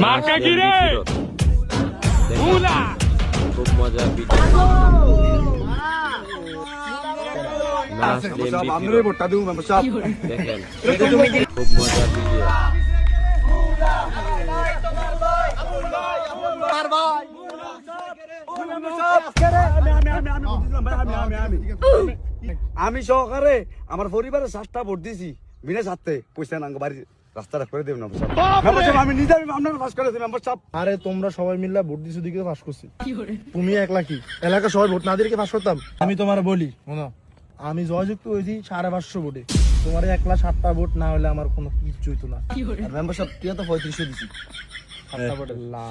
মার্কা কি রে? খুব মজা দেখেন, খুব মজা ভিডিও। আমি সহকারে আমার পরিবারের 7টা ভোট দিছি বিনা সাথে পয়সা নাঙ্গ বাড়ি রাস্তাটা করে দেব না আমি নিজে আমি আপনার পাস করেছি মেম্বার সাহেব। আরে তোমরা সবাই মিলে ভোট দিছো দিকে পাস করছি, তুমি একলা কি এলাকা সবাই ভোট না দিয়ে পাস করতাম? আমি তোমার বলি শোনো, আমি জয়যুক্ত হয়েছি 550 ভোটে, তোমার একলা 7টা ভোট না হলে আমার কোনো কিছু হইতো না। মেম্বার সাহেব তুই তো 3500 দিছি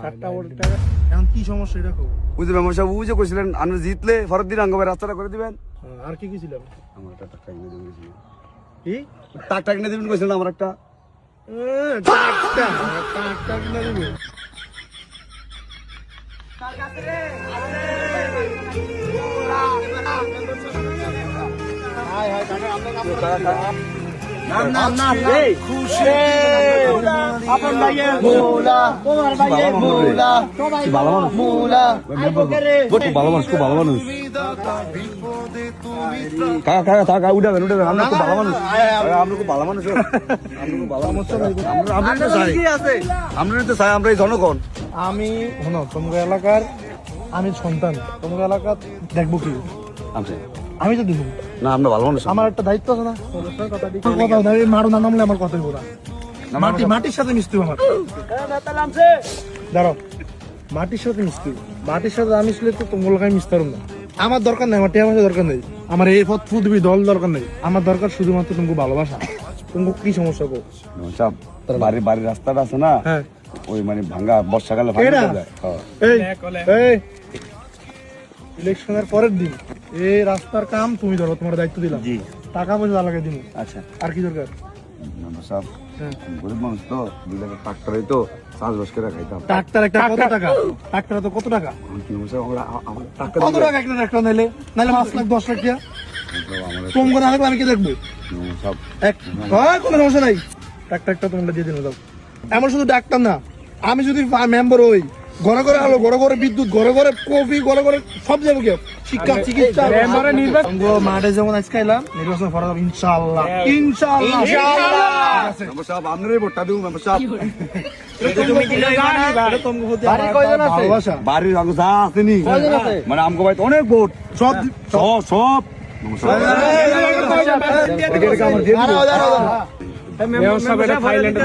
7টা ভোট টাকা এখন কি সমস্যা এটা কও? বুঝতে মেম্বার সাহেব ওই যে কইছিলেন আপনি জিতলে পরের দিন আঙ্গ রাস্তাটা করে দিবেন। আর কি কি ছিল? আমার একটা টাকা এনে দিবেন কি টাকা এনে দিবেন কইছিলেন আমার একটা টাকা কিনা দিবে। আমরা জনগণ আমি শোনো, তোমার এলাকার আমি সন্তান, তোমার এলাকার দেখবো কি আমি তো দেখবো না, আমরা ভালো মানুষ। আমার একটা দায়িত্ব আছে না? কথা মারো না নামলে আমার কথাই বলা, মাটির সাথে মিশতে আমার দাঁড়াও, মাটির সাথে মিশতে, মাটির সাথে আমি মিশলে তো তোমার লোক আমি মিশতে পারবো না। আমার দরকার নেই, আমার টিয়া মাসের দরকার নেই, আমার এই পথ ফুদবি দল দরকার নেই, আমার দরকার শুধুমাত্র তোমাকে ভালোবাসা। তোমাকে কি সমস্যা গো? বাড়ির রাস্তাটা আছে না, ওই মানে ভাঙ্গা বর্ষাকালে ইলেকশনের পরের দিন এই রাস্তার কাম তুমি ধরো, তোমার দায়িত্ব দিলাম, টাকা পয়সা লাগে দিব। আচ্ছা, আর কি দরকার? গরিব মানুষ তো, 2 লাখ ট্রাক্টরে তো চাষবাস করে খাইতাম। ট্রাক্টর একটা কত টাকা? ট্রাক্টর তো কত টাকা? কত টাকা একটা ট্রাক্টর নাইলে 5 লাখ 10 লাখ টাকা কম করে আনলে আমি কি দেখবো? কোনো সমস্যা নাই, ট্রাক্টরটা তোমরা দিয়ে দিন দাও। এমন শুধু ডাক্তার না, আমি যদি মেম্বার হই, ঘরে ঘরে আলো, ঘরে ঘরে বিদ্যুৎ, ঘরে ঘরে কফি, ঘরে ঘরে সব যাবো, কি শিক্ষা চিকিৎসা মাঠে যেমন আজকে এলাম, নির্বাচন করা যাবে ইনশাআল্লাহ। আপনারই ভোটটা দিব মেম্বার সাহেব। বাড়ির যা আসেনি মানে আমগো ভাই অনেক ভোট, সব সব মেম্বার সাহেব এটা থাইল্যান্ডে